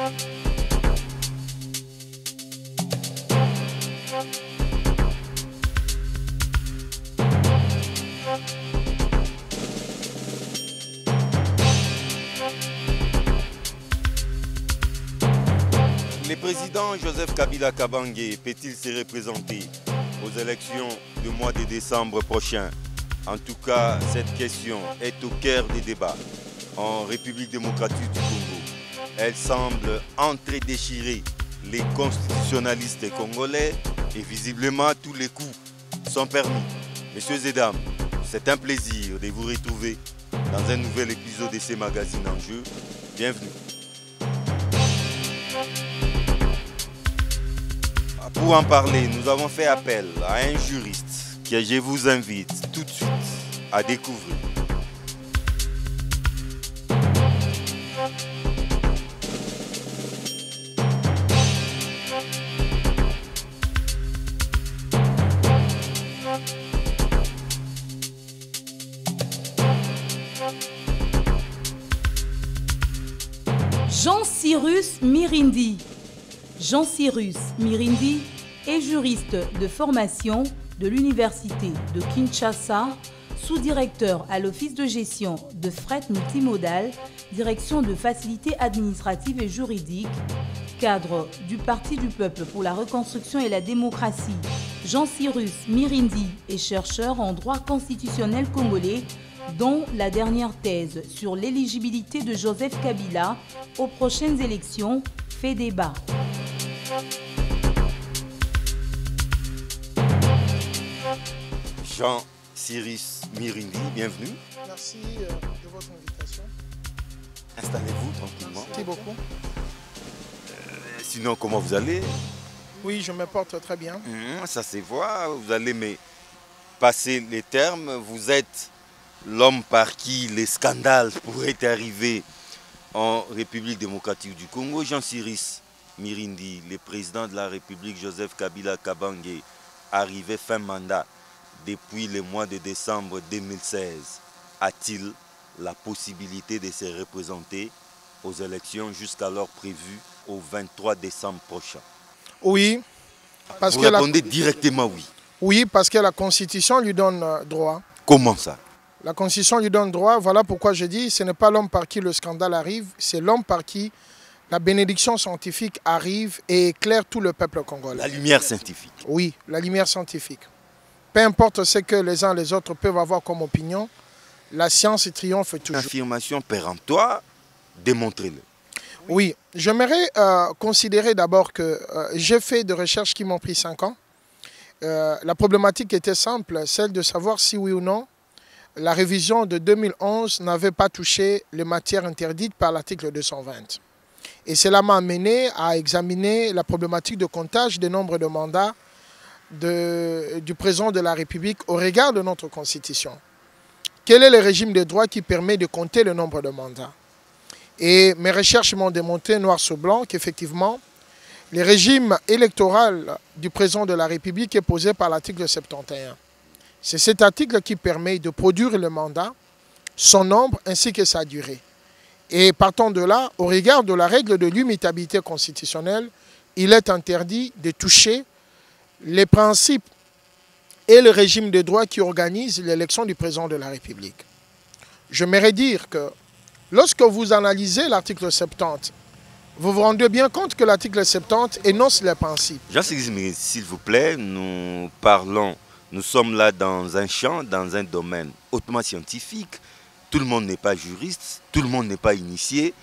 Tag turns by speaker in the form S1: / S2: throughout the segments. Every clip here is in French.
S1: Le président Joseph Kabila Kabange peut-il se représenter aux élections du mois de décembre prochain? En tout cas, cette question est au cœur des débats en République démocratique du Congo. Elle semble entre-déchirer les constitutionnalistes congolais et visiblement tous les coups sont permis. Messieurs et dames, c'est un plaisir de vous retrouver dans un nouvel épisode de ces magazines en jeu. Bienvenue. Pour en parler, nous avons fait appel à un juriste que je vous invite tout de suite à découvrir.
S2: Jean-Cyrus Mirindi. Jean-Cyrus Mirindi est juriste de formation de l'Université de Kinshasa, sous-directeur à l'Office de gestion de fret multimodal, direction de facilités administratives et juridiques, cadre du Parti du peuple pour la reconstruction et la démocratie. Jean-Cyrus Mirindi est chercheur en droit constitutionnel congolais, dont la dernière thèse sur l'éligibilité de Joseph Kabila aux prochaines élections fait débat.
S1: Jean-Cyrus Mirindi, bienvenue.
S3: Merci de votre invitation.
S1: Installez-vous tranquillement.
S3: Merci beaucoup.
S1: Sinon, comment vous allez?
S3: Oui, je me porte très bien.
S1: Ça se voit, vous allez me passer les termes. Vous êtes l'homme par qui les scandales pourraient arriver en République démocratique du Congo. Jean-Cyrus Mirindi, le président de la République Joseph Kabila Kabange, arrivé fin mandat depuis le mois de décembre 2016, a-t-il la possibilité de se représenter aux élections jusqu'alors prévues au 23 décembre prochain?
S3: Oui. Parce
S1: vous
S3: que
S1: répondez directement oui.
S3: Oui, parce que la Constitution lui donne droit.
S1: Comment ça?
S3: La Constitution lui donne droit. Voilà pourquoi je dis ce n'est pas l'homme par qui le scandale arrive, c'est l'homme par qui la bénédiction scientifique arrive et éclaire tout le peuple congolais.
S1: La lumière scientifique.
S3: Oui, la lumière scientifique. Peu importe ce que les uns et les autres peuvent avoir comme opinion, la science triomphe toujours.
S1: Affirmation péremptoire, démontrez-le.
S3: Oui, j'aimerais considérer d'abord que j'ai fait des recherches qui m'ont pris 5 ans. La problématique était simple, celle de savoir si oui ou non la révision de 2011 n'avait pas touché les matières interdites par l'article 220. Et cela m'a amené à examiner la problématique de comptage des nombres de mandats du président de la République au regard de notre Constitution. Quel est le régime de droit qui permet de compter le nombre de mandats? Et mes recherches m'ont démontré noir sur blanc qu'effectivement, le régime électoral du président de la République est posé par l'article 71. C'est cet article qui permet de produire le mandat, son nombre ainsi que sa durée. Et partant de là, au regard de la règle de l'immutabilité constitutionnelle, il est interdit de toucher les principes et le régime de droit qui organise l'élection du président de la République. J'aimerais dire que lorsque vous analysez l'article 70, vous vous rendez bien compte que l'article 70 énonce les principes.
S1: Jean-Cyrus, s'il vous plaît, nous sommes là dans un champ, dans un domaine hautement scientifique. Tout le monde n'est pas juriste, tout le monde n'est pas initié.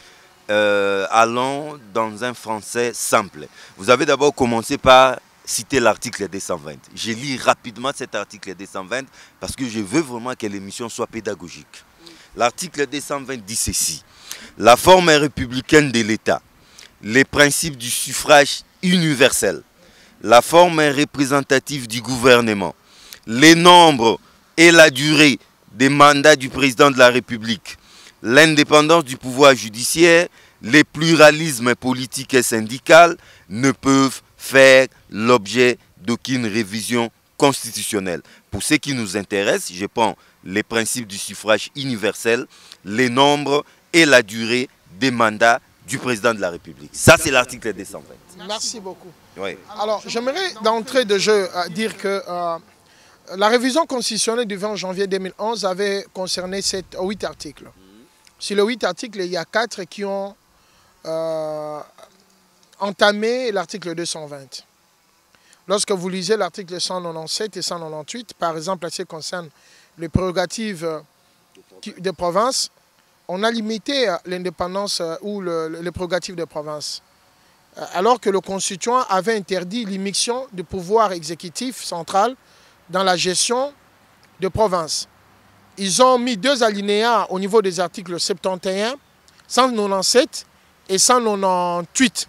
S1: Allons dans un français simple. Vous avez d'abord commencé par citer l'article 220. Je lis rapidement cet article 220 parce que je veux vraiment que l'émission soit pédagogique. L'article 220 dit ceci. La forme républicaine de l'État, les principes du suffrage universel, la forme représentative du gouvernement, les nombres et la durée des mandats du président de la République, l'indépendance du pouvoir judiciaire, le pluralisme politique et syndical ne peuvent faire l'objet d'aucune révision constitutionnelle. Pour ce qui nous intéresse, je prends les principes du suffrage universel, les nombres et la durée des mandats du président de la République. Ça, c'est l'article 220.
S3: Merci beaucoup.
S1: Oui.
S3: Alors, j'aimerais d'entrée de jeu dire que la révision constitutionnelle du 20 janvier 2011 avait concerné 8 articles. Sur les 8 articles, il y a 4 qui ont entamé l'article 220. Lorsque vous lisez l'article 197 et 198, par exemple, ce qui concerne les prérogatives des provinces, on a limité l'indépendance ou les prérogatives des provinces. Alors que le constituant avait interdit l'immixtion du pouvoir exécutif central dans la gestion des provinces. Ils ont mis 2 alinéas au niveau des articles 71, 197 et 198.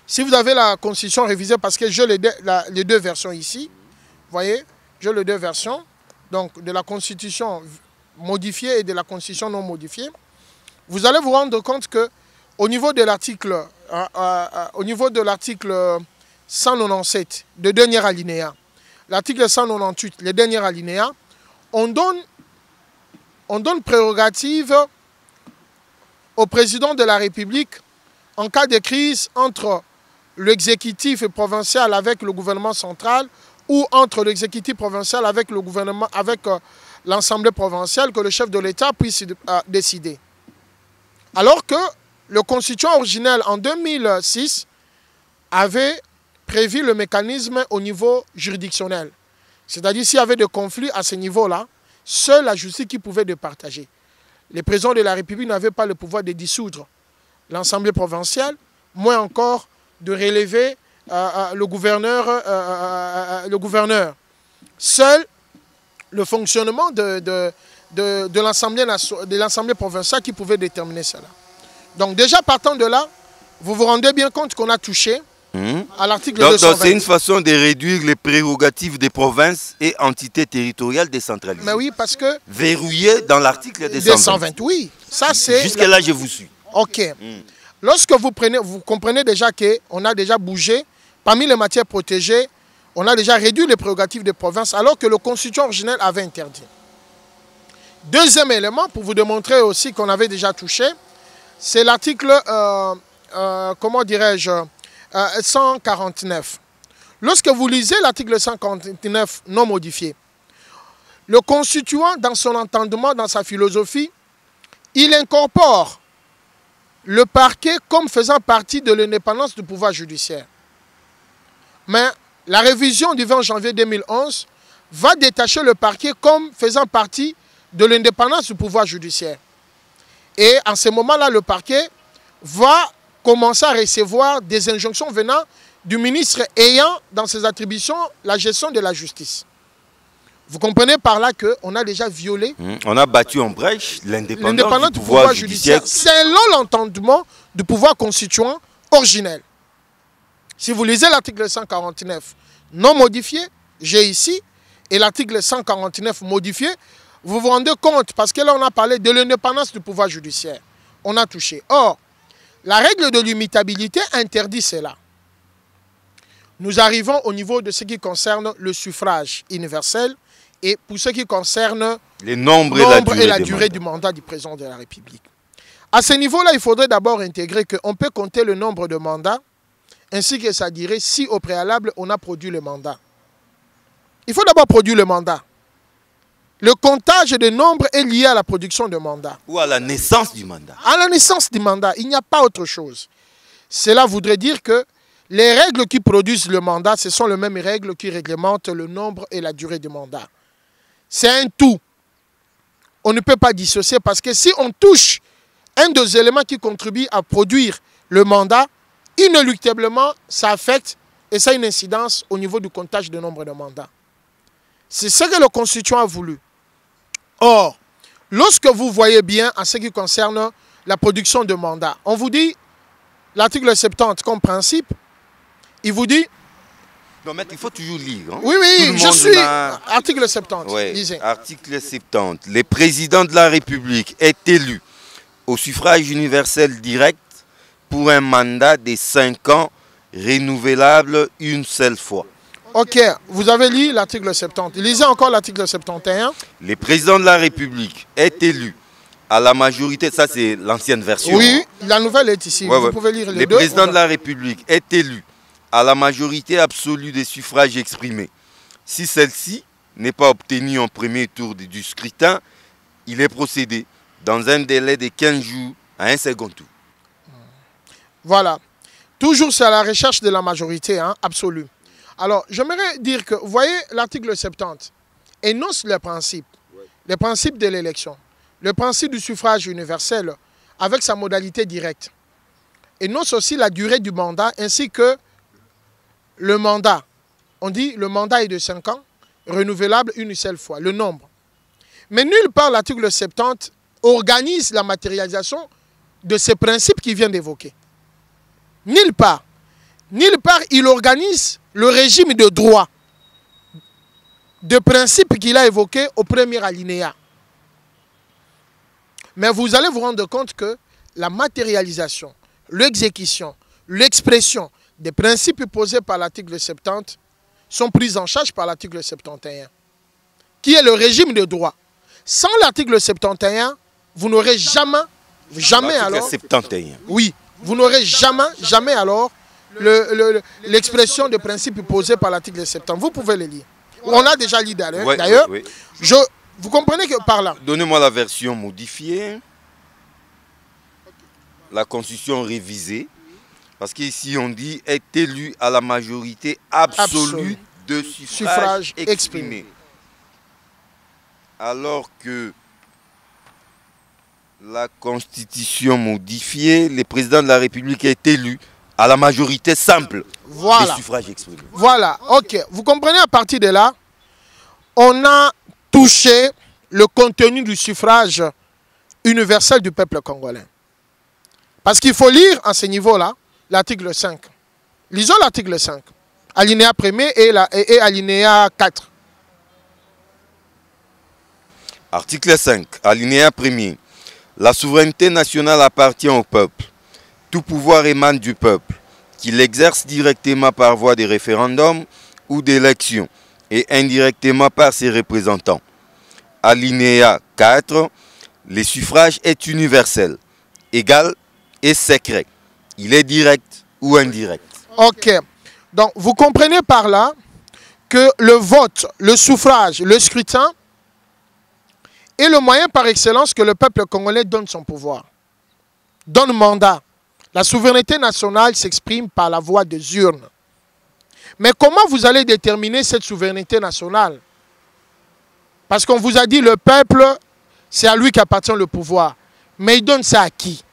S3: Si vous avez la constitution révisée, parce que j'ai les 2 versions ici, vous voyez, j'ai les 2 versions, donc de la constitution modifiée et de la constitution non modifiée, vous allez vous rendre compte que au niveau de l'article 197, le dernier alinéa, l'article 198, le dernier alinéa, on donne prérogative au président de la République en cas de crise entre l'exécutif provincial avec le gouvernement central ou entre l'exécutif provincial avec le gouvernement, avec l'Assemblée provinciale, que le chef de l'État puisse décider. Alors que le constituant originel en 2006 avait prévu le mécanisme au niveau juridictionnel. C'est-à-dire s'il y avait des conflits à ce niveau-là, seule la justice qui pouvait départager. Les présidents de la République n'avaient pas le pouvoir de dissoudre l'Assemblée provinciale, moins encore de relever le gouverneur. Seul le fonctionnement de l'Assemblée provinciale qui pouvait déterminer cela. Donc déjà partant de là, vous vous rendez bien compte qu'on a touché à l'article 220.
S1: Donc c'est une façon de réduire les prérogatives des provinces et entités territoriales décentralisées.
S3: Mais oui, parce que...
S1: Verrouillé dans l'article 220.
S3: Oui, ça c'est...
S1: Jusque-là, je vous suis.
S3: Ok. Lorsque vous comprenez déjà qu'on a déjà bougé, parmi les matières protégées, on a déjà réduit les prérogatives des provinces alors que le constituant originel avait interdit. Deuxième élément, pour vous démontrer aussi qu'on avait déjà touché, c'est l'article, comment dirais-je, 149. Lorsque vous lisez l'article 149 non modifié, le constituant, dans son entendement, dans sa philosophie, il incorpore le parquet comme faisant partie de l'indépendance du pouvoir judiciaire. Mais la révision du 20 janvier 2011 va détacher le parquet comme faisant partie de l'indépendance du pouvoir judiciaire. Et en ce moment-là, le parquet va commencer à recevoir des injonctions venant du ministre ayant dans ses attributions la gestion de la justice. Vous comprenez par là qu'on a déjà violé...
S1: On a battu en brèche l'indépendance du pouvoir judiciaire
S3: selon l'entendement du pouvoir constituant originel. Si vous lisez l'article 149 non modifié, j'ai ici, et l'article 149 modifié, vous vous rendez compte, parce que là on a parlé de l'indépendance du pouvoir judiciaire. On a touché. Or, la règle de l'immutabilité interdit cela. Nous arrivons au niveau de ce qui concerne le suffrage universel et pour ce qui concerne
S1: les nombres
S3: et la durée du mandat du président de la République. À ce niveau-là, il faudrait d'abord intégrer qu'on peut compter le nombre de mandats ainsi que sa durée si au préalable on a produit le mandat. Il faut d'abord produire le mandat. Le comptage des nombres est lié à la production de mandat.
S1: Ou à la naissance du mandat.
S3: À la naissance du mandat, il n'y a pas autre chose. Cela voudrait dire que les règles qui produisent le mandat, ce sont les mêmes règles qui réglementent le nombre et la durée du mandat. C'est un tout. On ne peut pas dissocier parce que si on touche un des éléments qui contribuent à produire le mandat, inéluctablement, ça affecte et ça a une incidence au niveau du comptage du nombre de mandats. C'est ce que le constituant a voulu. Or, lorsque vous voyez bien en ce qui concerne la production de mandats, on vous dit, l'article 70 comme principe, il vous dit...
S1: Non, mais il faut toujours lire. Hein?
S3: Oui, oui, je suis... Article 70,
S1: ouais,
S3: lisez.
S1: Article 70. Le président de la République est élu au suffrage universel direct pour un mandat de 5 ans renouvelable une seule fois.
S3: Ok, vous avez lu l'article 70. Lisez encore l'article 71.
S1: Le président de la République est élu à la majorité, ça c'est l'ancienne version.
S3: Oui, la nouvelle est ici. Vous pouvez lire les deux.
S1: Le président de la République est élu à la majorité absolue des suffrages exprimés. Si celle-ci n'est pas obtenue en premier tour du scrutin, il est procédé dans un délai de 15 jours à un second tour.
S3: Voilà. Toujours c'est à la recherche de la majorité absolue. Alors, j'aimerais dire que, vous voyez, l'article 70 énonce les principes de l'élection, le principe du suffrage universel avec sa modalité directe. Énonce aussi la durée du mandat ainsi que le mandat. On dit le mandat est de 5 ans, renouvelable une seule fois, le nombre. Mais nulle part l'article 70 organise la matérialisation de ces principes qu'il vient d'évoquer. Nulle part. Nulle part il organise le régime de droit, de principes qu'il a évoqué au premier alinéa. Mais vous allez vous rendre compte que la matérialisation, l'exécution, l'expression des principes posés par l'article 70 sont prises en charge par l'article 71, qui est le régime de droit. Sans l'article 71, vous n'aurez jamais alors...
S1: 71.
S3: Oui, vous n'aurez jamais alors l'expression de principes posés par l'article 70. Vous pouvez les lire. On a déjà lu d'ailleurs.
S1: Oui.
S3: Vous comprenez que par là...
S1: Donnez-moi la version modifiée. La constitution révisée. Parce qu'ici on dit est élu à la majorité absolue de suffrages exprimés. Alors que la constitution modifiée, le président de la République est élu à la majorité simple des suffrages exprimés.
S3: Voilà, ok. Vous comprenez, à partir de là, on a touché le contenu du suffrage universel du peuple congolais. Parce qu'il faut lire à ce niveau-là l'article 5. Lisons l'article 5, alinéa 1er et alinéa 4.
S1: Article 5, alinéa 1er. La souveraineté nationale appartient au peuple. Tout pouvoir émane du peuple, qui l'exerce directement par voie de référendum ou d'élection et indirectement par ses représentants. Alinéa 4. Le suffrage est universel, égal et secret. Il est direct ou indirect.
S3: Ok. Donc, vous comprenez par là que le vote, le suffrage, le scrutin est le moyen par excellence que le peuple congolais donne son pouvoir, donne mandat. La souveraineté nationale s'exprime par la voie des urnes. Mais comment vous allez déterminer cette souveraineté nationale? Parce qu'on vous a dit le peuple, c'est à lui qu'appartient le pouvoir. Mais il donne ça à qui?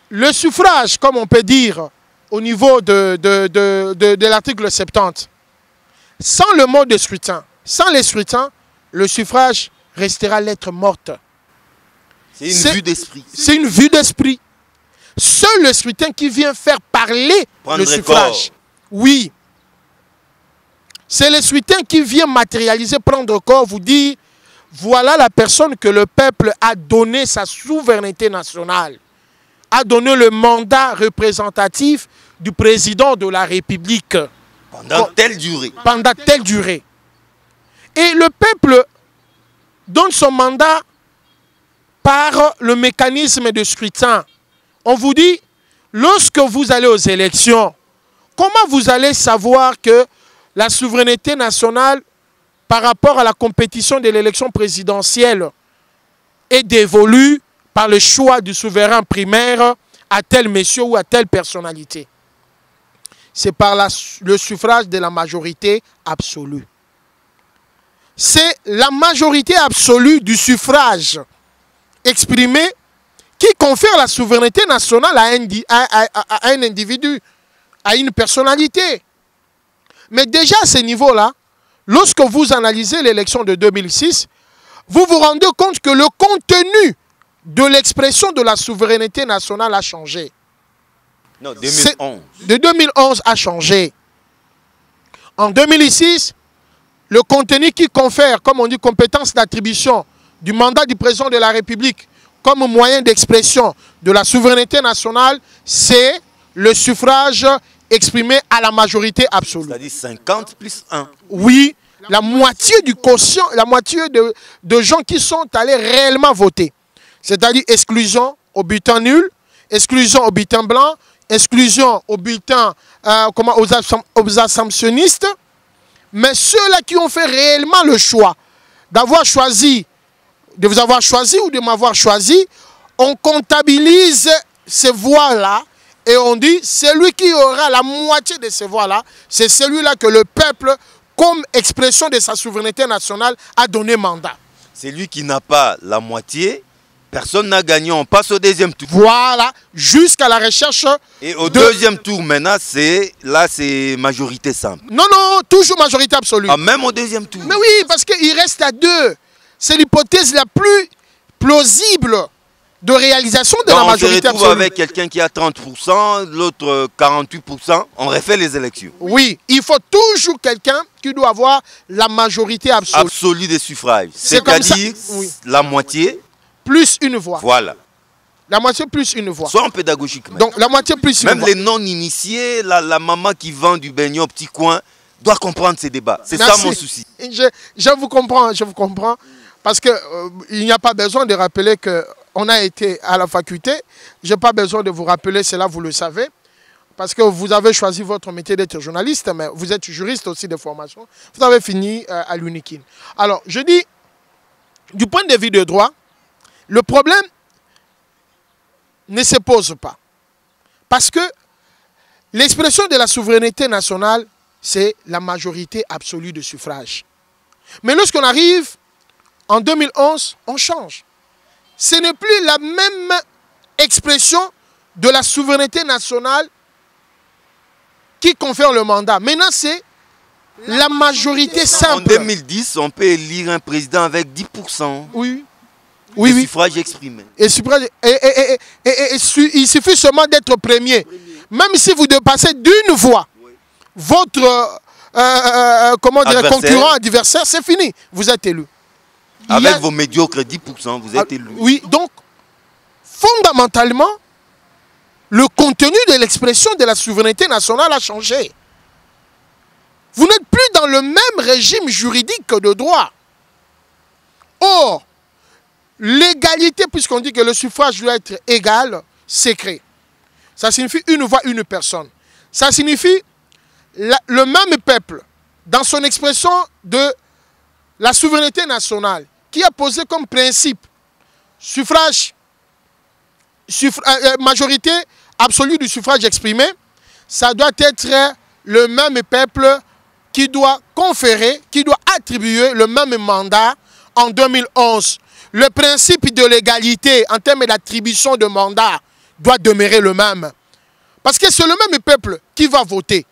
S3: Le suffrage, comme on peut dire au niveau de l'article 70, sans le mot de scrutin, sans les scrutins, le suffrage restera lettre morte.
S1: C'est une vue d'esprit.
S3: C'est une vue d'esprit. Seul le scrutin qui vient faire parler le suffrage. Oui. C'est le scrutin qui vient matérialiser, prendre corps, vous dire, voilà la personne que le peuple a donné sa souveraineté nationale, a donné le mandat représentatif du président de la République.
S1: Pendant telle durée.
S3: Pendant telle durée. Et le peuple donne son mandat par le mécanisme de scrutin. On vous dit, lorsque vous allez aux élections, comment vous allez savoir que la souveraineté nationale par rapport à la compétition de l'élection présidentielle est dévolue par le choix du souverain primaire à tel monsieur ou à telle personnalité? C'est par le suffrage de la majorité absolue. C'est la majorité absolue du suffrage exprimé qui confère la souveraineté nationale à un individu, à une personnalité. Mais déjà à ce niveau-là, lorsque vous analysez l'élection de 2006, vous vous rendez compte que le contenu de l'expression de la souveraineté nationale a changé.
S1: Non, 2011.
S3: De 2011 a changé. En 2006, le contenu qui confère, comme on dit, compétence d'attribution du mandat du président de la République comme moyen d'expression de la souveraineté nationale, c'est le suffrage exprimé à la majorité absolue.
S1: C'est-à-dire 50 plus 1.
S3: Oui, la moitié du quotient, la moitié de gens qui sont allés réellement voter. C'est-à-dire exclusion au bulletin nul, exclusion au bulletin blanc, exclusion au bulletin aux abstentionnistes. Mais ceux-là qui ont fait réellement le choix d'avoir choisi, de vous avoir choisi ou de m'avoir choisi, on comptabilise ces voix-là et on dit celui qui aura la moitié de ces voix-là, c'est celui-là que le peuple, comme expression de sa souveraineté nationale, a donné mandat.
S1: Celui qui n'a pas la moitié, personne n'a gagné, on passe au deuxième tour.
S3: Voilà, jusqu'à la recherche.
S1: Et au deuxième tour, maintenant, c'est majorité simple.
S3: Non, non, toujours majorité absolue.
S1: Ah, même au deuxième tour.
S3: Mais oui, parce qu'il reste à 2. C'est l'hypothèse la plus plausible de réalisation de la majorité absolue.
S1: On se retrouve avec quelqu'un qui a 30%, l'autre 48%, on refait les élections.
S3: Oui, il faut toujours quelqu'un qui doit avoir la majorité absolue.
S1: Absolue des suffrages. C'est-à-dire la moitié.
S3: Plus une voix.
S1: Voilà.
S3: La moitié plus une voix.
S1: Soyons pédagogiques.
S3: Donc la moitié plus une voix.
S1: Même les non-initiés, la maman qui vend du beignet au petit coin, doit comprendre ces débats. C'est ça mon souci.
S3: Je vous comprends, parce qu'il n'y a pas besoin de rappeler qu'on a été à la faculté. Je n'ai pas besoin de vous rappeler cela, vous le savez. Parce que vous avez choisi votre métier d'être journaliste, mais vous êtes juriste aussi de formation. Vous avez fini à l'UNIKIN. Alors, je dis, du point de vue de droit, le problème ne se pose pas. Parce que l'expression de la souveraineté nationale, c'est la majorité absolue de suffrage. Mais lorsqu'on arrive en 2011, on change. Ce n'est plus la même expression de la souveraineté nationale qui confère le mandat. Maintenant, c'est la majorité simple.
S1: En 2010, on peut élire un président avec 10%.
S3: Oui.
S1: Oui, suffrage exprimé.
S3: Et il suffit seulement d'être premier. Même si vous dépassez d'une voix, votre concurrent, adversaire, c'est fini. Vous êtes élu.
S1: Avec vos médiocres 10%, vous êtes élu.
S3: Oui, donc, fondamentalement, le contenu de l'expression de la souveraineté nationale a changé. Vous n'êtes plus dans le même régime juridique de droit. Or, l'égalité, puisqu'on dit que le suffrage doit être égal, c'est créé. Ça signifie une voix, une personne. Ça signifie le même peuple, dans son expression de la souveraineté nationale, qui a posé comme principe majorité absolue du suffrage exprimé, ça doit être le même peuple qui doit conférer, qui doit attribuer le même mandat en 2011. Le principe de l'égalité en termes d'attribution de mandat doit demeurer le même. Parce que c'est le même peuple qui va voter.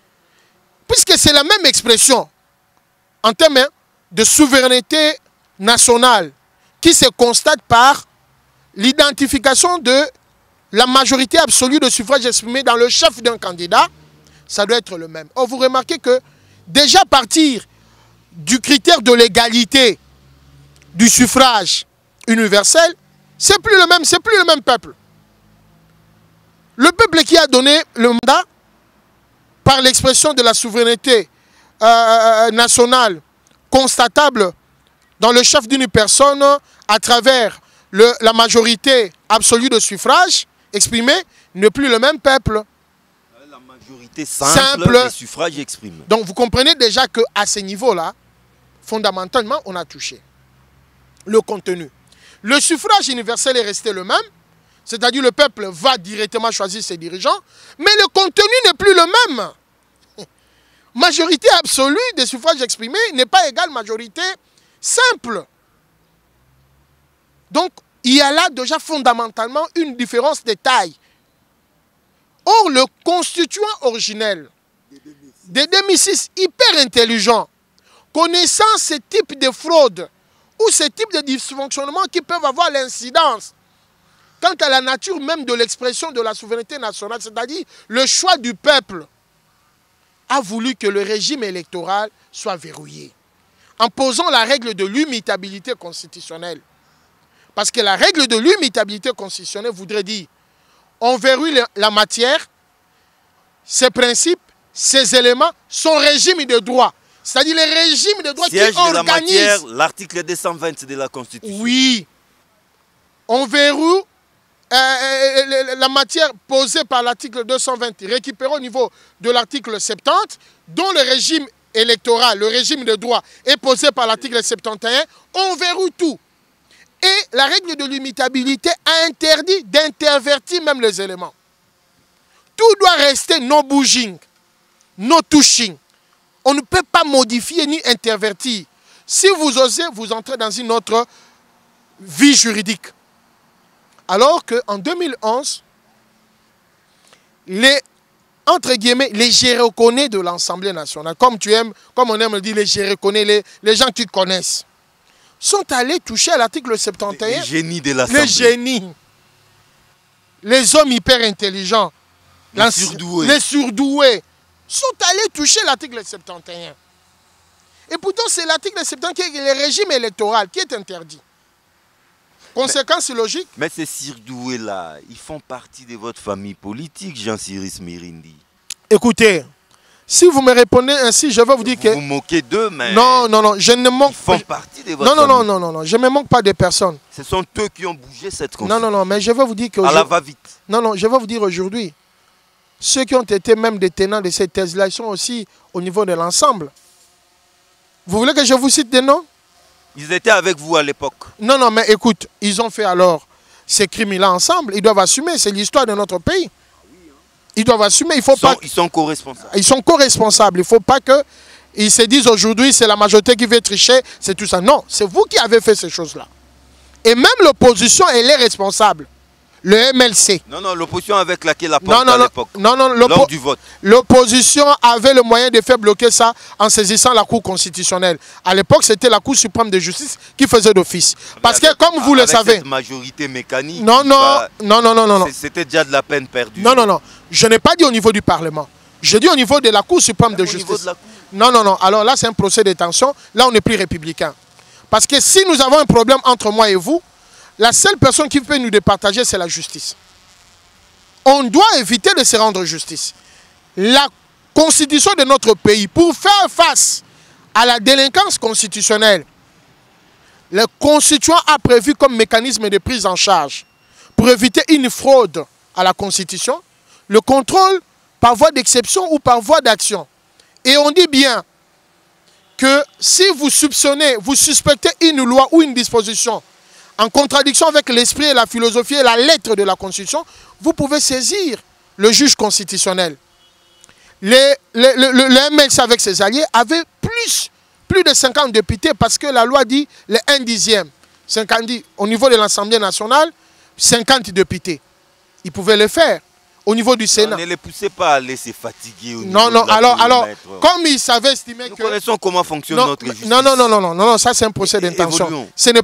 S3: Puisque c'est la même expression en termes de souveraineté nationale qui se constate par l'identification de la majorité absolue de suffrage exprimé dans le chef d'un candidat, ça doit être le même. Or, vous remarquez que déjà à partir du critère de l'égalité du suffrage universel, c'est plus le même peuple. Le peuple qui a donné le mandat par l'expression de la souveraineté nationale constatable dans le chef d'une personne à travers la majorité absolue de suffrage exprimé n'est plus le même peuple.
S1: La majorité simple des suffrages exprimés.
S3: Donc vous comprenez déjà qu'à ce niveau-là, fondamentalement, on a touché le contenu. Le suffrage universel est resté le même, c'est-à-dire le peuple va directement choisir ses dirigeants, mais le contenu n'est plus le même. Majorité absolue des suffrages exprimés n'est pas égale majorité simple. Donc, il y a là déjà fondamentalement une différence de taille. Or, le constituant originel de 2006, hyper intelligent, connaissant ce type de fraude ou ce type de dysfonctionnement qui peuvent avoir l'incidence quant à la nature même de l'expression de la souveraineté nationale, c'est-à-dire le choix du peuple, a voulu que le régime électoral soit verrouillé, en posant la règle de l'immutabilité constitutionnelle. Parce que la règle de l'immutabilité constitutionnelle voudrait dire on verrouille la matière, ses principes, ses éléments, son régime de droit. C'est-à-dire les régimes de droit qui organisent...
S1: L'article 220 de la Constitution.
S3: Oui. on verrouille la matière posée par l'article 220, récupérée au niveau de l'article 70, dont le régime électoral, le régime de droit est posé par l'article 71, on verrouille tout. Et la règle de l'immutabilité a interdit d'intervertir même les éléments. Tout doit rester no bouging, no touching. On ne peut pas modifier ni intervertir. Si vous osez, vous entrez dans une autre vie juridique. Alors qu'en 2011, entre guillemets, les je reconnais de l'Assemblée nationale, comme on aime le dire, les je reconnais, les gens qui connaissent, sont allés toucher à l'article 71.
S1: Les génies de l'Assemblée.
S3: Les génies. Les hommes hyper intelligents. Les surdoués. Sont allés toucher l'article 71. Et pourtant, c'est l'article 71 qui est le régime électoral qui est interdit. Conséquence logique.
S1: Mais ces surdoués-là, ils font partie de votre famille politique, Jean-Cyrus Mirindi.
S3: Écoutez, si vous me répondez ainsi, je vais vous dire que...
S1: Vous vous moquez d'eux, mais...
S3: Non, je ne manque pas...
S1: Ils font partie de votre famille.
S3: Non, je ne me manque pas de personnes.
S1: Ce sont eux qui ont bougé cette constitution.
S3: Non, mais je vais vous dire que...
S1: À la va-vite.
S3: Non, je vais vous dire aujourd'hui, ceux qui ont été même des tenants de cette thèse-là, ils sont aussi au niveau de l'ensemble. Vous voulez que je vous cite des noms?
S1: Ils étaient avec vous à l'époque.
S3: Non, mais écoute, ils ont fait alors ces crimes-là ensemble. Ils doivent assumer, c'est l'histoire de notre pays. Ils doivent assumer, il faut pas...
S1: Ils sont co-responsables.
S3: Ils sont co-responsables. Il ne faut pas qu'ils se disent aujourd'hui, c'est la majorité qui veut tricher, c'est tout ça. Non, c'est vous qui avez fait ces choses-là. Et même l'opposition, elle est responsable. Le MLC.
S1: Non, l'opposition avec laquelle la porte à l'époque. Lors du vote.
S3: L'opposition avait le moyen de faire bloquer ça en saisissant la Cour constitutionnelle. À l'époque, c'était la Cour suprême de justice qui faisait d'office. Parce que, comme vous le savez...
S1: Cette majorité mécanique...
S3: Non.
S1: C'était déjà de la peine perdue.
S3: Non. Je n'ai pas dit au niveau du Parlement. Je dis au niveau de la Cour suprême de justice.
S1: De la Cour.
S3: Non. Alors là, c'est un procès de tension. Là, on n'est plus républicain. Parce que si nous avons un problème entre moi et vous, la seule personne qui peut nous départager, c'est la justice. On doit éviter de se rendre justice. La constitution de notre pays, pour faire face à la délinquance constitutionnelle, le constituant a prévu comme mécanisme de prise en charge, pour éviter une fraude à la constitution, le contrôle par voie d'exception ou par voie d'action. Et on dit bien que si vous suspectez une loi ou une disposition en contradiction avec l'esprit et la philosophie et la lettre de la Constitution, vous pouvez saisir le juge constitutionnel. Le MLC avec ses alliés avait plus de 50 députés parce que la loi dit le 1/10. 50 au niveau de l'Assemblée nationale, 50 députés. Ils pouvaient le faire. Au niveau du Sénat.
S1: Ne les poussez pas à laisser fatiguer.
S3: Non, alors, comme ils savaient estimer
S1: nous
S3: que...
S1: Nous connaissons comment fonctionne notre justice.
S3: Non, ça c'est un procès d'intention. Ce n'est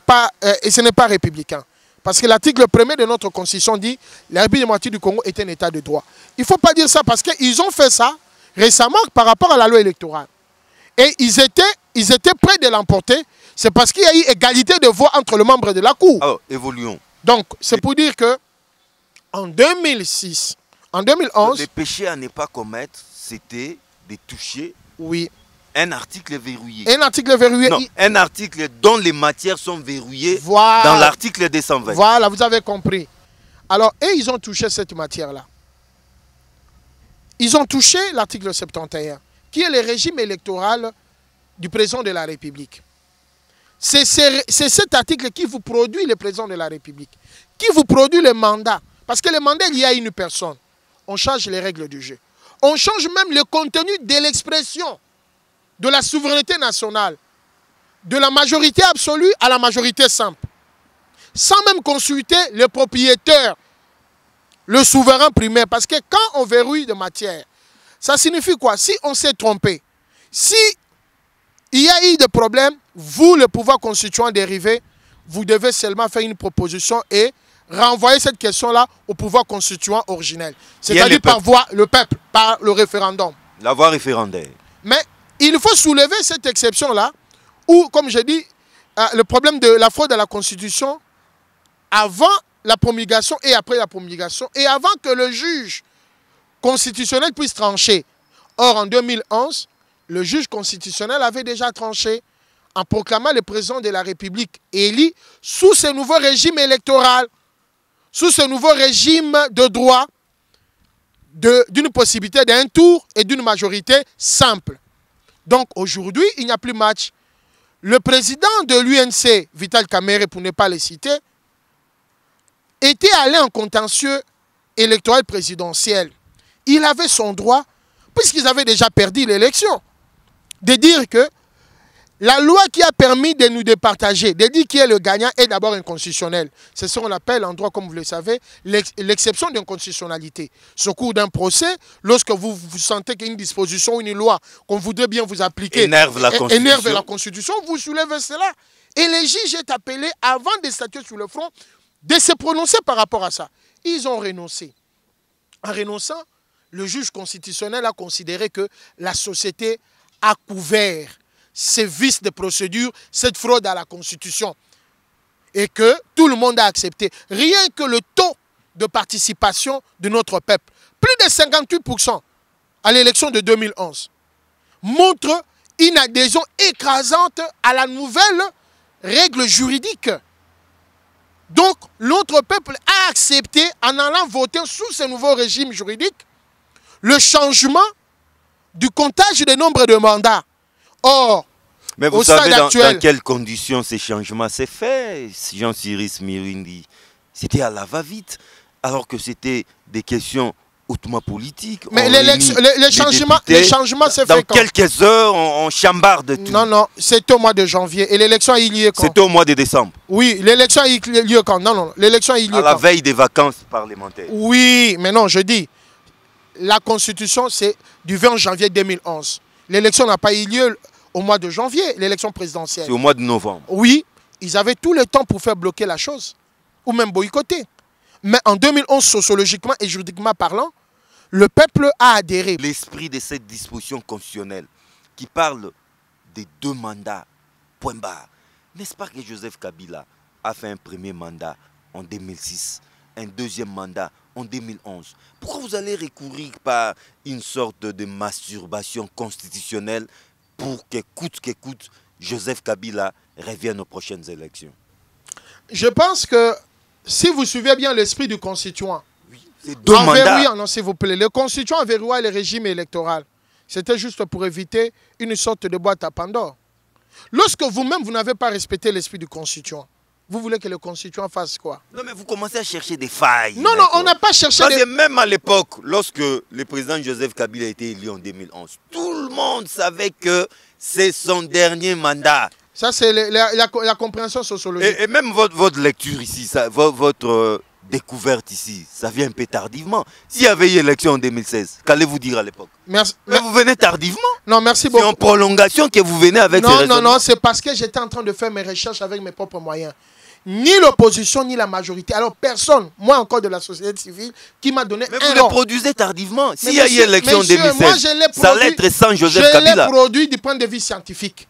S3: pas républicain. Parce que l'article 1er de notre Constitution dit la République démocratique du Congo est un état de droit. Il ne faut pas dire ça parce qu'ils ont fait ça récemment par rapport à la loi électorale. Et ils étaient prêts de l'emporter. C'est parce qu'il y a eu égalité de voix entre les membres de la Cour.
S1: Alors, évoluons.
S3: Donc, c'est pour dire que en 2006... En 2011...
S1: Le péché à ne pas commettre, c'était de toucher un article verrouillé.
S3: Un article verrouillé.
S1: Non, un article dont les matières sont verrouillées dans l'article 220.
S3: Voilà, vous avez compris. Alors, ils ont touché cette matière-là. Ils ont touché l'article 71, qui est le régime électoral du président de la République. C'est cet article qui vous produit le président de la République, qui vous produit le mandat. Parce que le mandat, il y a une personne. On change les règles du jeu. On change même le contenu de l'expression de la souveraineté nationale, de la majorité absolue à la majorité simple, sans même consulter le propriétaire, le souverain primaire. Parce que quand on verrouille de matière, ça signifie quoi? Si on s'est trompé, si il y a eu des problèmes, vous, le pouvoir constituant dérivé, vous devez seulement faire une proposition et renvoyer cette question-là au pouvoir constituant originel. C'est-à-dire par voie, le peuple, par le référendum.
S1: La voie référendaire.
S3: Mais il faut soulever cette exception-là, où, comme je dis, le problème de la fraude à la Constitution, avant la promulgation et après la promulgation, et avant que le juge constitutionnel puisse trancher. Or, en 2011, le juge constitutionnel avait déjà tranché en proclamant le président de la République élu sous ce nouveau régime électoral, sous ce nouveau régime de droit, d'une possibilité d'un tour et d'une majorité simple. Donc aujourd'hui, il n'y a plus match. Le président de l'UNC, Vital Kamerhe, pour ne pas le citer, était allé en contentieux électoral présidentiel. Il avait son droit, puisqu'ils avaient déjà perdu l'élection, de dire que la loi qui a permis de nous départager, de dire qui est le gagnant, est d'abord inconstitutionnelle. C'est ce qu'on appelle en droit, comme vous le savez, l'exception d'inconstitutionnalité. Au cours d'un procès, lorsque vous sentez qu'une disposition, une loi qu'on voudrait bien vous appliquer
S1: énerve la
S3: Constitution, vous soulevez cela. Et les juges est appelé, avant de statuer sur le front, de se prononcer par rapport à ça. Ils ont renoncé. En renonçant, le juge constitutionnel a considéré que la société a couvert ces vices de procédure, cette fraude à la Constitution. Et que tout le monde a accepté. Rien que le taux de participation de notre peuple, plus de 58% à l'élection de 2011, montre une adhésion écrasante à la nouvelle règle juridique. Donc, notre peuple a accepté, en allant voter sous ce nouveau régime juridique, le changement du comptage des nombres de mandats. Or,
S1: mais vous savez dans quelles conditions ces changements s'est fait, Jean-Cyrus Mirindi? C'était à la va-vite, alors que c'était des questions hautement politiques.
S3: Mais les changements s'est fait
S1: dans quelques heures, on chambarde tout.
S3: Non, non, c'était au mois de janvier. Et l'élection a eu lieu quand?
S1: C'était au mois de décembre.
S3: Oui, l'élection a eu lieu quand? Non, non, l'élection a eu lieu
S1: à la veille des vacances parlementaires.
S3: Oui, mais non, je dis, la Constitution, c'est du 20 janvier 2011. L'élection n'a pas eu lieu au mois de janvier, l'élection présidentielle.
S1: C'est au mois de novembre.
S3: Oui, ils avaient tout le temps pour faire bloquer la chose, ou même boycotter. Mais en 2011, sociologiquement et juridiquement parlant, le peuple a adhéré.
S1: L'esprit de cette disposition constitutionnelle qui parle des 2 mandats, point barre. N'est-ce pas que Joseph Kabila a fait un premier mandat en 2006, un deuxième mandat en 2011? Pourquoi vous allez recourir par une sorte de masturbation constitutionnelle pour que coûte, Joseph Kabila revienne aux prochaines élections?
S3: Je pense que si vous suivez bien l'esprit du constituant,
S1: c'est 2 mandats.
S3: Non, s'il vous plaît, le constituant verrouille le régime électoral. C'était juste pour éviter une sorte de boîte à Pandore. Lorsque vous-même, vous n'avez pas respecté l'esprit du constituant, vous voulez que le constituant fasse quoi?
S1: Non, mais vous commencez à chercher des failles.
S3: Non, non, on n'a pas cherché
S1: des... Même à l'époque, lorsque le président Joseph Kabila a été élu en 2011, tout le monde savait que c'est son dernier mandat.
S3: Ça, c'est la compréhension sociologique.
S1: Et même votre lecture ici, votre découverte ici, ça vient un peu tardivement. S'il y avait eu élection en 2016, qu'allez-vous dire à l'époque?
S3: Merci.
S1: Mais vous venez tardivement.
S3: Non, merci beaucoup.
S1: C'est en prolongation que vous venez avec ces raisonnements.
S3: Non, c'est parce que j'étais en train de faire mes recherches avec mes propres moyens. Ni l'opposition, ni la majorité. Alors personne, moi encore de la société civile, qui m'a donné
S1: un nom. Mais vous le produisez tardivement. S'il y a eu élection en 2016,
S3: moi,
S1: ça allait être sans Joseph Kabila.
S3: Je l'ai produit du point de vue scientifique.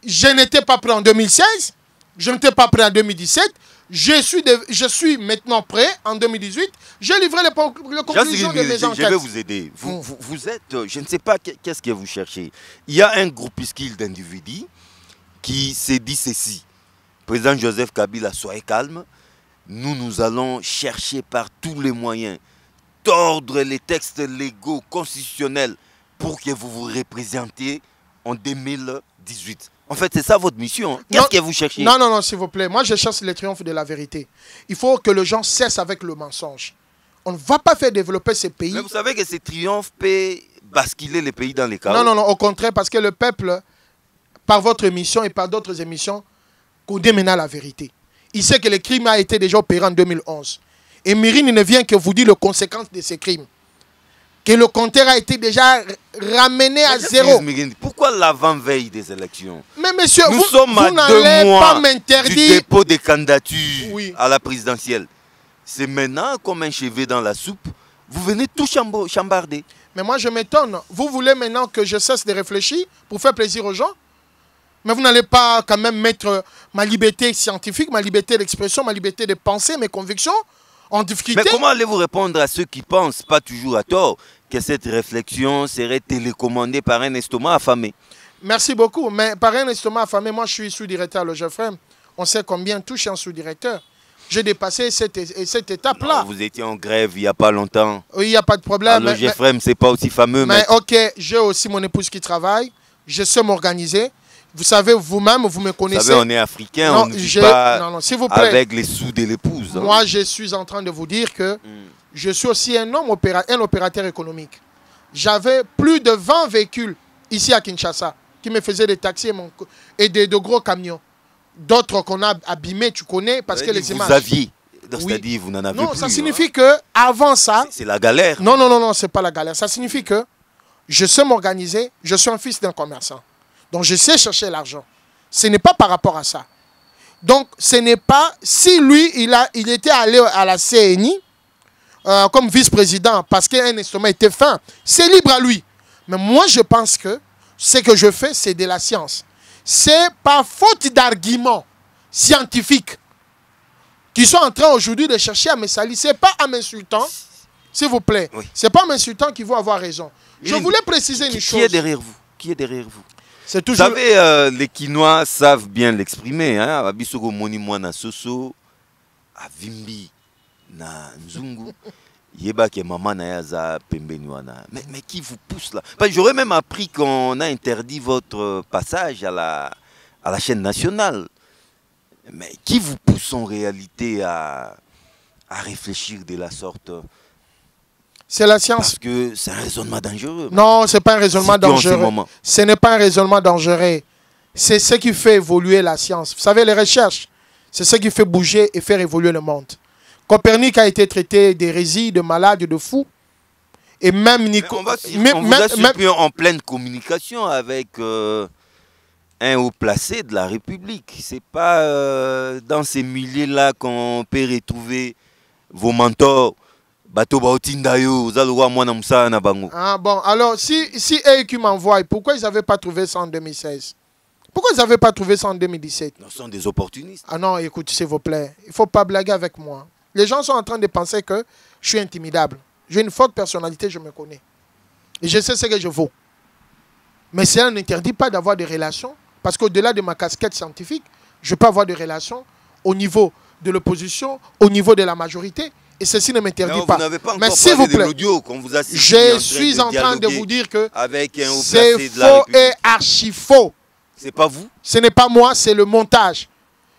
S3: Je n'étais pas prêt en 2016, je n'étais pas prêt en 2017, je suis maintenant prêt en 2018, j'ai livré les conclusions de mes enquêtes.
S1: Je vais vous aider. Vous êtes, je ne sais pas qu'est-ce que vous cherchez. Il y a un groupuscule d'individus qui s'est dit ceci. Président Joseph Kabila, soyez calme. Nous allons chercher par tous les moyens tordre les textes légaux, constitutionnels pour que vous vous représentiez en 2018. En fait, c'est ça votre mission. Qu'est-ce que vous cherchez?
S3: Non, non, non, s'il vous plaît. Moi, je cherche le triomphe de la vérité. Il faut que les gens cessent avec le mensonge. On ne va pas faire développer ces pays.
S1: Mais vous savez que ce triomphe peut basculer les pays dans les chaos.
S3: Non, non, non, au contraire, parce que le peuple, par votre émission et par d'autres émissions, connaît maintenant la vérité. Il sait que le crime a été déjà opéré en 2011. Et Mirindi ne vient que vous dire les conséquences de ces crimes. Que le compteur a été déjà ramené à zéro.
S1: Pourquoi l'avant-veille des élections?
S3: Mais monsieur,
S1: nous sommes à 2 mois du dépôt des candidatures à la présidentielle. C'est maintenant, comme un cheveu dans la soupe, vous venez tout chambarder.
S3: Mais moi, je m'étonne. Vous voulez maintenant que je cesse de réfléchir pour faire plaisir aux gens? Mais vous n'allez pas quand même mettre ma liberté scientifique, ma liberté d'expression, ma liberté de penser, mes convictions en difficulté?
S1: Mais comment allez-vous répondre à ceux qui pensent, pas toujours à tort, que cette réflexion serait télécommandée par un estomac affamé?
S3: Merci beaucoup. Mais par un estomac affamé, moi je suis sous-directeur à l'OGEFREM. On sait combien touche un sous-directeur. J'ai dépassé cette étape-là.
S1: Vous étiez en grève il n'y a pas longtemps.
S3: Oui, il n'y a pas de problème.
S1: L'OGEFREM, c'est pas aussi fameux.
S3: Mais ok, j'ai aussi mon épouse qui travaille. Je sais m'organiser. Vous savez, vous-même, vous me connaissez.
S1: Vous savez, on est africain, on ne vit pas
S3: s'il vous plaît.
S1: avec les sous de l'épouse. Hein.
S3: Moi, je suis en train de vous dire que je suis aussi un opérateur économique. J'avais plus de 20 véhicules ici à Kinshasa qui me faisaient des taxis et de gros camions. D'autres qu'on a abîmés, tu connais, parce que les images...
S1: Vous aviez, c'est-à-dire vous n'en avez plus.
S3: Non, ça signifie que avant ça...
S1: C'est la galère.
S3: Non, c'est pas la galère. Ça signifie que je sais m'organiser, je suis un fils d'un commerçant. Donc je sais chercher l'argent. Ce n'est pas par rapport à ça. Donc ce n'est pas... Si lui, il était allé à la CNI comme vice-président parce qu'un estomac était fin, c'est libre à lui. Mais moi, je pense que ce que je fais, c'est de la science. C'est par faute d'arguments scientifiques qui sont en train aujourd'hui de chercher à me salir. Ce n'est pas en m'insultant, s'il vous plaît. Oui. Ce n'est pas en m'insultant qu'ils vont avoir raison. Je voulais préciser une chose.
S1: Qui est derrière vous? Qui est derrière vous?
S3: C'est toujours...
S1: Vous savez, les Quinois savent bien l'exprimer. Abisoko moni mwana soso, avimbi na nzungu. Yeba ke maman na yaza pembeni wana. Mais qui vous pousse là? J'aurais même appris qu'on a interdit votre passage à la chaîne nationale. Mais qui vous pousse en réalité à réfléchir de la sorte?
S3: C'est la science.
S1: Parce que c'est un raisonnement dangereux.
S3: Non, ce n'est pas un raisonnement dangereux. Ce n'est pas un raisonnement dangereux. C'est ce qui fait évoluer la science. Vous savez, les recherches, c'est ce qui fait bouger et faire évoluer le monde. Copernic a été traité d'hérésie, de malade, de fou. Et même
S1: Nicolas... On vous a surpris en pleine communication avec un haut placé de la République. Ce n'est pas dans ces milieux-là qu'on peut retrouver vos mentors. Ah
S3: bon, alors si eux qui m'envoient, pourquoi ils n'avaient pas trouvé ça en 2016? Pourquoi ils n'avaient pas trouvé ça en 2017?
S1: Ce sont des opportunistes.
S3: Ah non, écoute, s'il vous plaît, il ne faut pas blaguer avec moi. Les gens sont en train de penser que je suis intimidable. J'ai une forte personnalité, je me connais. Et je sais ce que je vaux. Mais cela n'interdit pas d'avoir des relations, parce qu'au-delà de ma casquette scientifique, je peux avoir des relations au niveau de l'opposition, au niveau de la majorité. Et ceci ne m'interdit pas.
S1: Mais s'il vous plaît,
S3: je suis en train de vous dire que c'est faux et archi faux.
S1: C'est pas vous?
S3: Ce n'est pas moi, c'est le montage.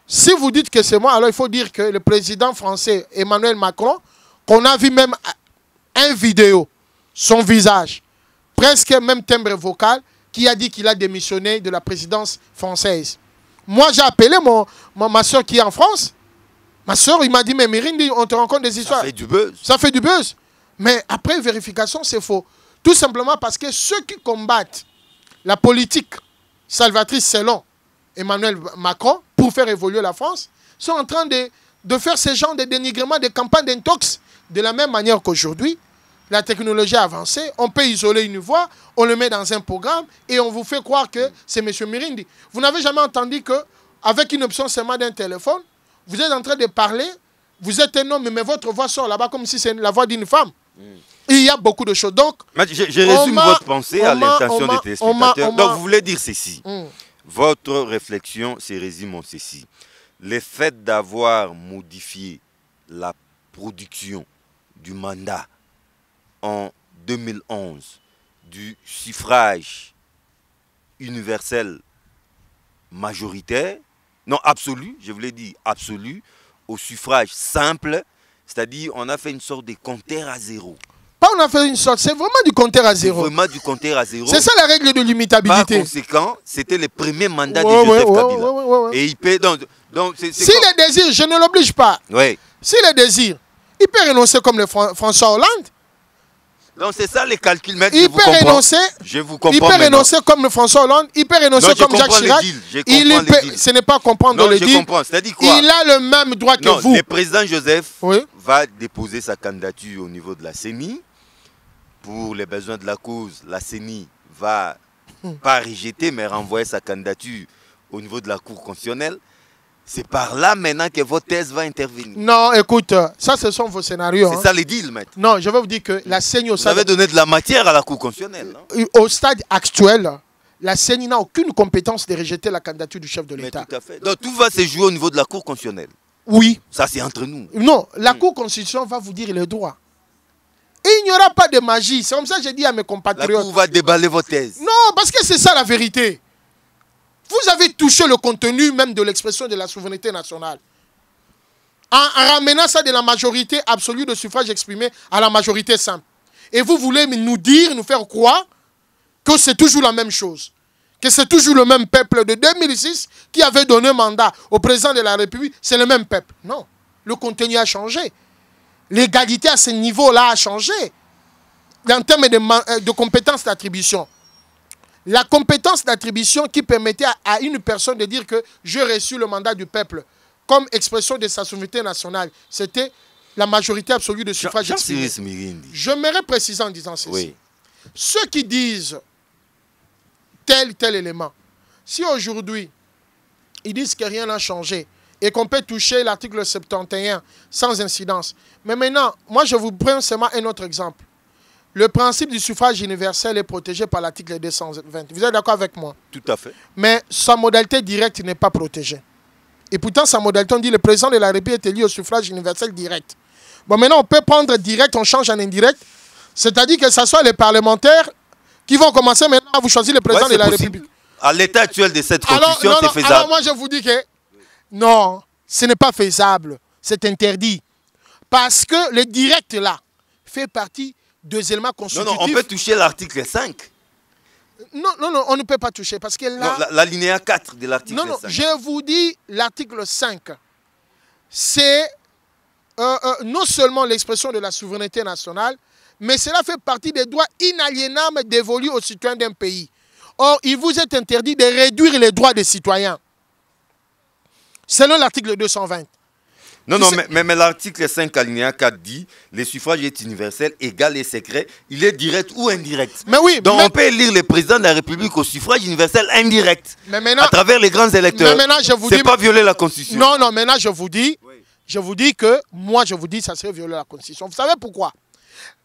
S3: Si vous dites que c'est moi, alors il faut dire que le président français Emmanuel Macron, qu'on a vu même une vidéo, son visage, presque même timbre vocal, qui a dit qu'il a démissionné de la présidence française. Moi, j'ai appelé ma soeur qui est en France. Ma soeur, il m'a dit, mais Mirindi, on te raconte des histoires.
S1: Ça fait du buzz.
S3: Ça fait du buzz. Mais après vérification, c'est faux. Tout simplement parce que ceux qui combattent la politique salvatrice selon Emmanuel Macron pour faire évoluer la France sont en train de faire ce genre de dénigrement, de campagnes d'intox. De la même manière qu'aujourd'hui, la technologie a avancé, on peut isoler une voix, on le met dans un programme et on vous fait croire que c'est M. Mirindi. Vous n'avez jamais entendu qu'avec une option seulement d'un téléphone, vous êtes en train de parler, vous êtes un homme, mais votre voix sort là-bas comme si c'est la voix d'une femme. Il y a beaucoup de choses. Donc,
S1: je résume votre pensée à l'intention des téléspectateurs. Donc, vous voulez dire ceci. Votre réflexion se résume en ceci. Le fait d'avoir modifié la production du mandat en 2011 du suffrage universel majoritaire, non, absolu, je vous l'ai dit, absolu, au suffrage simple, c'est-à-dire on a fait une sorte de compteur à zéro.
S3: Pas on a fait une sorte, c'est vraiment du compteur à zéro.
S1: Vraiment du compteur à zéro.
S3: C'est ça la règle de l'imitabilité.
S1: Par conséquent, c'était le premier mandat de Joseph Kabila. Et il peut donc
S3: s'il le désire, je ne l'oblige pas.
S1: Oui.
S3: S'il le désire, il peut renoncer comme le François Hollande.
S1: Donc c'est ça les calculs, maître.
S3: Il peut renoncer.
S1: Je vous comprends.
S3: Il peut renoncer comme le François Hollande. Il peut renoncer comme Jacques Chirac. Ce n'est pas comprendre le deal.
S1: C'est-à-dire quoi?
S3: Il a le même droit que vous.
S1: Le président Joseph va déposer sa candidature au niveau de la CENI. Pour les besoins de la cause, la CENI va pas rejeter, mais renvoyer sa candidature au niveau de la Cour constitutionnelle. C'est par là maintenant que votre thèse va intervenir.
S3: Non, écoute, ça ce sont vos scénarios.
S1: C'est ça les deals, maître.
S3: Non, je vais vous dire que la CENI au stade...
S1: Vous avez donné de la matière à la Cour constitutionnelle.
S3: Au stade actuel, la CENI n'a aucune compétence de rejeter la candidature du chef de l'État.
S1: Tout à fait. Donc tout va se jouer au niveau de la Cour constitutionnelle.
S3: Oui.
S1: Ça, c'est entre nous.
S3: Non, la Cour constitutionnelle va vous dire le droit. Et il n'y aura pas de magie. C'est comme ça que j'ai dit à mes compatriotes.
S1: La Cour va déballer vos thèses.
S3: Non, parce que c'est ça la vérité. Vous avez touché le contenu même de l'expression de la souveraineté nationale. En ramenant ça de la majorité absolue de suffrage exprimé à la majorité simple. Et vous voulez nous dire, nous faire croire que c'est toujours la même chose. Que c'est toujours le même peuple de 2006 qui avait donné mandat au président de la République. C'est le même peuple. Non. Le contenu a changé. L'égalité à ce niveau-là a changé. En termes de compétences d'attribution. La compétence d'attribution qui permettait à une personne de dire que j'ai reçu le mandat du peuple comme expression de sa souveraineté nationale, c'était la majorité absolue de suffrage exprimé. Je m'aimerais préciser en disant ceci. Oui. Ceux qui disent tel élément, si aujourd'hui ils disent que rien n'a changé et qu'on peut toucher l'article 71 sans incidence, mais maintenant, moi je vous prends seulement un autre exemple. Le principe du suffrage universel est protégé par l'article 220. Vous êtes d'accord avec moi?
S1: Tout à fait.
S3: Mais sa modalité directe n'est pas protégée. Et pourtant, sa modalité, on dit le président de la République est élu au suffrage universel direct. Bon, maintenant, on peut prendre direct, on change en indirect. C'est-à-dire que ce soit les parlementaires qui vont commencer maintenant à vous choisir le président de la République.
S1: À l'état actuel de cette constitution, c'est faisable.
S3: Alors moi, je vous dis que non, ce n'est pas faisable. C'est interdit. Parce que le direct, là, fait partie des éléments constitutifs.
S1: Non, on peut toucher l'article 5.
S3: Non, on ne peut pas toucher parce que là...
S1: L'alinéa 4 de l'article 5.
S3: Non, je vous dis l'article 5. C'est non seulement l'expression de la souveraineté nationale, mais cela fait partie des droits inaliénables dévolus aux citoyens d'un pays. Or, il vous est interdit de réduire les droits des citoyens. Selon l'article 220.
S1: Non, mais l'article 5 alinéa 4 dit le suffrage est universel, égal et secret. Il est direct ou indirect.
S3: Mais oui,
S1: donc on peut élire le président de la République au suffrage universel indirect.
S3: Mais maintenant,
S1: à travers les grands électeurs. C'est pas violer la Constitution.
S3: Non, maintenant je vous dis, que moi je vous dis ça serait violer la Constitution. Vous savez pourquoi?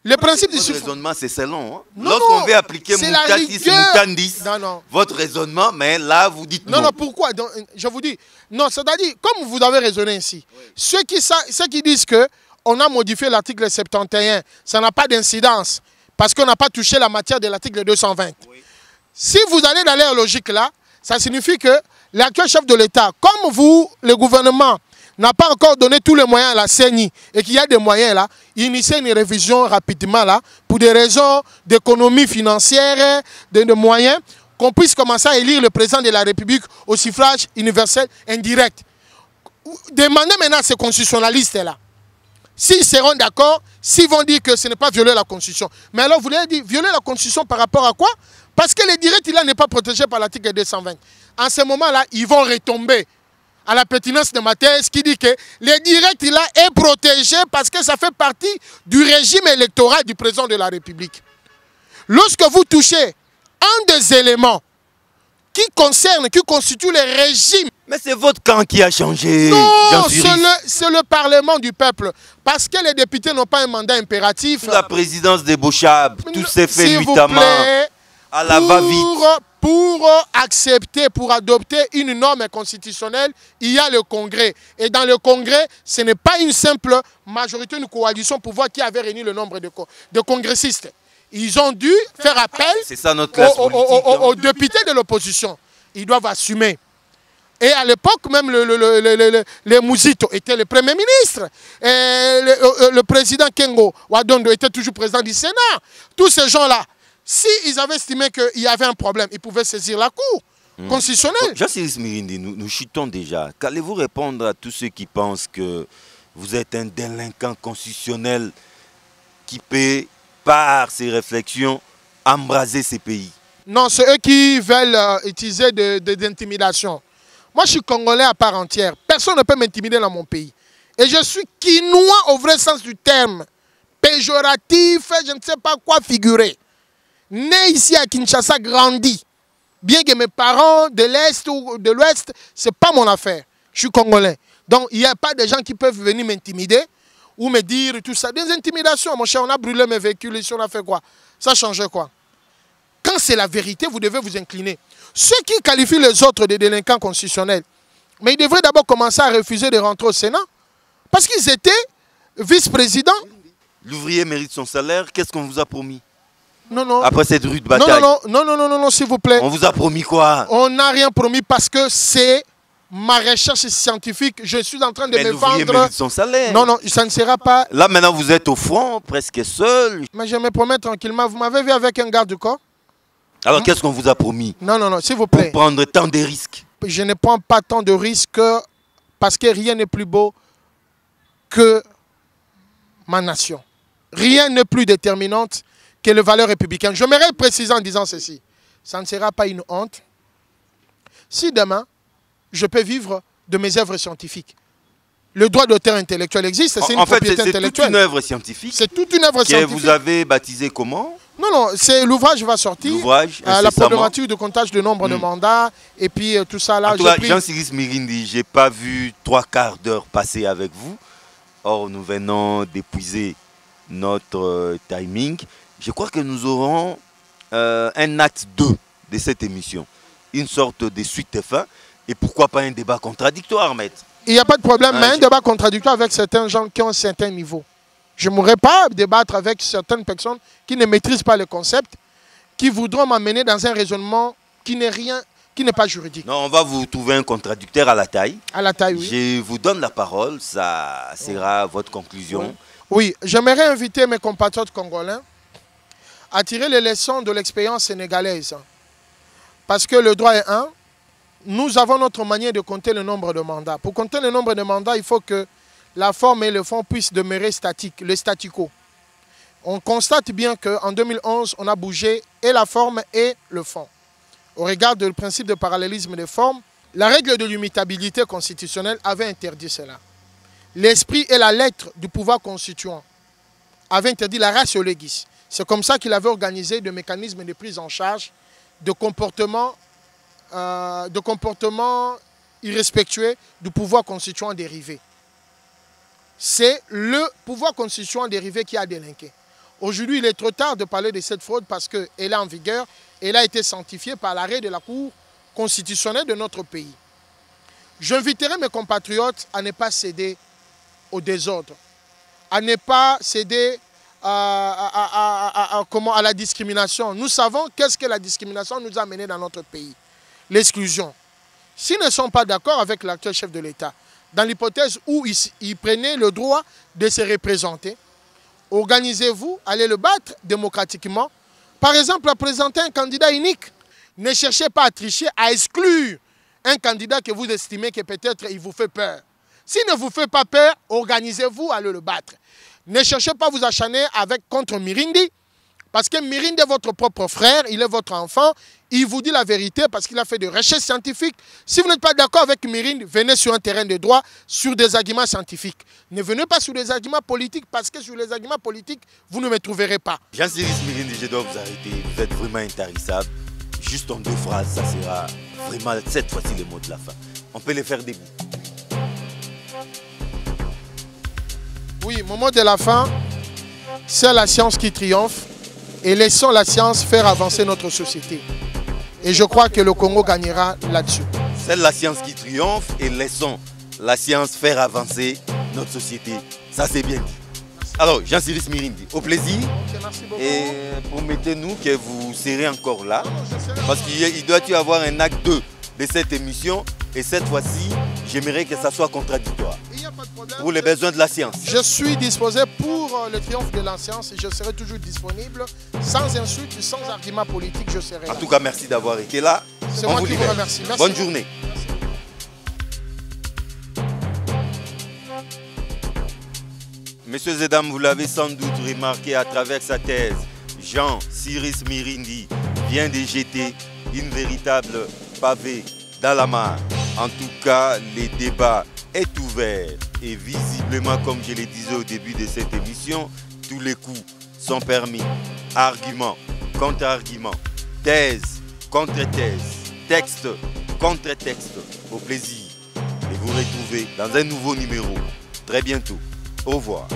S3: Le principe du suffrage.
S1: Votre raisonnement, c'est selon. Hein? Lorsqu'on veut appliquer Moutatis Moutandis, votre raisonnement, mais là, vous dites non.
S3: Non, pourquoi? Donc, je vous dis, non, c'est-à-dire, comme vous avez raisonné ici, ceux qui disent qu'on a modifié l'article 71, ça n'a pas d'incidence, parce qu'on n'a pas touché la matière de l'article 220. Oui. Si vous allez dans leur logique là, ça signifie que l'actuel chef de l'État, comme vous, le gouvernement, n'a pas encore donné tous les moyens à la CENI et qu'il y a des moyens là, initier une révision rapidement là, pour des raisons d'économie financière, de moyens, qu'on puisse commencer à élire le président de la République au suffrage universel indirect. Demandez maintenant à ces constitutionnalistes là, s'ils seront d'accord, s'ils vont dire que ce n'est pas violer la Constitution. Mais alors vous voulez dire violer la Constitution par rapport à quoi? Parce que le direct là n'est pas protégé par l'article 220. En ce moment là, ils vont retomber à la pertinence de ma thèse qui dit que le direct là est protégé parce que ça fait partie du régime électoral du président de la République. Lorsque vous touchez un des éléments qui constitue le régime...
S1: Mais c'est votre camp qui a changé.
S3: Non, c'est le Parlement du peuple. Parce que les députés n'ont pas un mandat impératif.
S1: La présidence de Bochab, tout s'est fait nuitamment à la va-vite.
S3: Pour accepter, pour adopter une norme constitutionnelle, il y a le Congrès. Et dans le Congrès, ce n'est pas une simple majorité, une coalition pour voir qui avait réuni le nombre de congressistes. Ils ont dû faire appel aux députés de l'opposition. Ils doivent assumer. Et à l'époque, même les Mouzito était le Premier ministre. Et le président Kengo Wadondo était toujours président du Sénat. Tous ces gens-là, s'ils avaient estimé qu'il y avait un problème, ils pouvaient saisir la Cour constitutionnelle.
S1: Jacques Mirindi, nous chutons déjà. Qu'allez-vous répondre à tous ceux qui pensent que vous êtes un délinquant constitutionnel qui peut, par ses réflexions, embraser ces pays?
S3: Non, c'est eux qui veulent utiliser de l'intimidation. Moi, je suis Congolais à part entière. Personne ne peut m'intimider dans mon pays. Et je suis quinois au vrai sens du terme. Péjoratif, je ne sais pas quoi figurer. Né ici à Kinshasa, grandi. Bien que mes parents de l'Est ou de l'Ouest, ce n'est pas mon affaire. Je suis Congolais. Donc, il n'y a pas de gens qui peuvent venir m'intimider ou me dire tout ça. Des intimidations, mon cher, on a brûlé mes véhicules ici, on a fait quoi? Ça changeait quoi? Quand c'est la vérité, vous devez vous incliner. Ceux qui qualifient les autres de délinquants constitutionnels, mais ils devraient d'abord commencer à refuser de rentrer au Sénat. Parce qu'ils étaient vice-présidents.
S1: L'ouvrier mérite son salaire. Qu'est-ce qu'on vous a promis?
S3: Non, non.
S1: Après cette rude bataille.
S3: Non, s'il vous plaît.
S1: On vous a promis quoi?
S3: On n'a rien promis parce que c'est ma recherche scientifique. Je suis en train de me
S1: l'ouvrier
S3: vendre.
S1: mérite son salaire.
S3: Non, ça ne sera pas.
S1: Là, maintenant, vous êtes au front, presque seul.
S3: Mais je me promets tranquillement. Vous m'avez vu avec un garde du corps?
S1: Alors, qu'est-ce qu'on vous a promis?
S3: Non, s'il vous
S1: Pour
S3: plaît.
S1: prendre tant de risques.
S3: Je ne prends pas tant de risques parce que rien n'est plus beau que ma nation. Rien n'est plus déterminante que les valeurs républicaines. Je m'aimerais préciser en disant ceci. Ça ne sera pas une honte si demain, je peux vivre de mes œuvres scientifiques. Le droit d'auteur intellectuel existe, c'est une propriété intellectuelle.
S1: C'est toute une œuvre scientifique.
S3: C'est toute une œuvre scientifique.
S1: Que vous avez baptisé comment?
S3: Non, c'est l'ouvrage va sortir.
S1: L'ouvrage,
S3: la problématique de comptage de nombre de mandats et puis tout ça là.
S1: En tout cas, Jean-Cyrus Mirindi, je n'ai pas vu 3/4 d'heure passer avec vous. Or, nous venons d'épuiser notre timing. Je crois que nous aurons un acte 2 de cette émission. Une sorte de suite fin. Et pourquoi pas un débat contradictoire, maître? Il
S3: n'y a pas de problème, mais un débat contradictoire avec certains gens qui ont un certain niveau. Je ne mourrai pas débattre avec certaines personnes qui ne maîtrisent pas le concept, qui voudront m'amener dans un raisonnement qui n'est pas juridique.
S1: Non, on va vous trouver un contradicteur à la taille.
S3: À la taille, oui.
S1: Je vous donne la parole, ça sera votre conclusion.
S3: Oui, j'aimerais inviter mes compatriotes congolais à tirer les leçons de l'expérience sénégalaise. Parce que le droit est un. Nous avons notre manière de compter le nombre de mandats. Pour compter le nombre de mandats, il faut que la forme et le fond puissent demeurer statiques, le statico. On constate bien qu'en 2011, on a bougé et la forme et le fond. Au regard du principe de parallélisme des formes, la règle de l'immutabilité constitutionnelle avait interdit cela. L'esprit et la lettre du pouvoir constituant avaient interdit la ratio legis. C'est comme ça qu'il avait organisé des mécanismes de prise en charge de comportements irrespectueux du pouvoir constituant dérivé. C'est le pouvoir constituant dérivé qui a délinqué. Aujourd'hui, il est trop tard de parler de cette fraude parce qu'elle est en vigueur. Elle a été sanctifiée par l'arrêt de la Cour constitutionnelle de notre pays. J'inviterai mes compatriotes à ne pas céder au désordre, à ne pas céder à la discrimination. Nous savons qu'est-ce que la discrimination nous a mené dans notre pays. L'exclusion. S'ils ne sont pas d'accord avec l'actuel chef de l'État, dans l'hypothèse où ils prenaient le droit de se représenter, organisez-vous, allez le battre démocratiquement. Par exemple, à présenter un candidat unique. Ne cherchez pas à tricher, à exclure un candidat que vous estimez que peut-être il vous fait peur. S'il ne vous fait pas peur, organisez-vous, allez le battre. Ne cherchez pas à vous acharner contre Mirindi, parce que Mirindi est votre propre frère, il est votre enfant, il vous dit la vérité parce qu'il a fait des recherches scientifiques. Si vous n'êtes pas d'accord avec Mirindi, venez sur un terrain de droit, sur des arguments scientifiques. Ne venez pas sur des arguments politiques, parce que sur les arguments politiques, vous ne me trouverez pas.
S1: Jean-Cyrus Mirindi, je dois vous arrêter, vous êtes vraiment intarissable. Juste en 2 phrases, ça sera vraiment cette fois-ci le mot de la fin. On peut les faire debout.
S3: Oui, mon mot de la fin, c'est la science qui triomphe et laissons la science faire avancer notre société. Et je crois que le Congo gagnera là-dessus.
S1: C'est la science qui triomphe et laissons la science faire avancer notre société. Ça, c'est bien dit. Alors, Jean-Cyrus Mirindi, au plaisir.
S3: Okay, merci beaucoup.
S1: Et promettez-nous que vous serez encore là. Parce qu'il doit y avoir un acte 2 de cette émission. Et cette fois-ci, j'aimerais que ça soit contradictoire.
S3: Il n'y a pas de problème.
S1: Pour les besoins de la science.
S3: Je suis disposé pour le triomphe de la science et je serai toujours disponible. Sans insulte, sans argument politique, je serai là.
S1: En tout cas, merci d'avoir été là.
S3: C'est moi qui vous remercie. Merci.
S1: Bonne journée.
S3: Merci.
S1: Messieurs et dames, vous l'avez sans doute remarqué à travers sa thèse, Jean-Cyrus Mirindi vient de jeter une véritable pavé dans la mare. En tout cas, le débat est ouvert et visiblement, comme je le disais au début de cette émission, tous les coups sont permis. Argument, contre-argument, thèse, contre-thèse, texte, contre-texte. Au plaisir de vous retrouver dans un nouveau numéro très bientôt. Au revoir.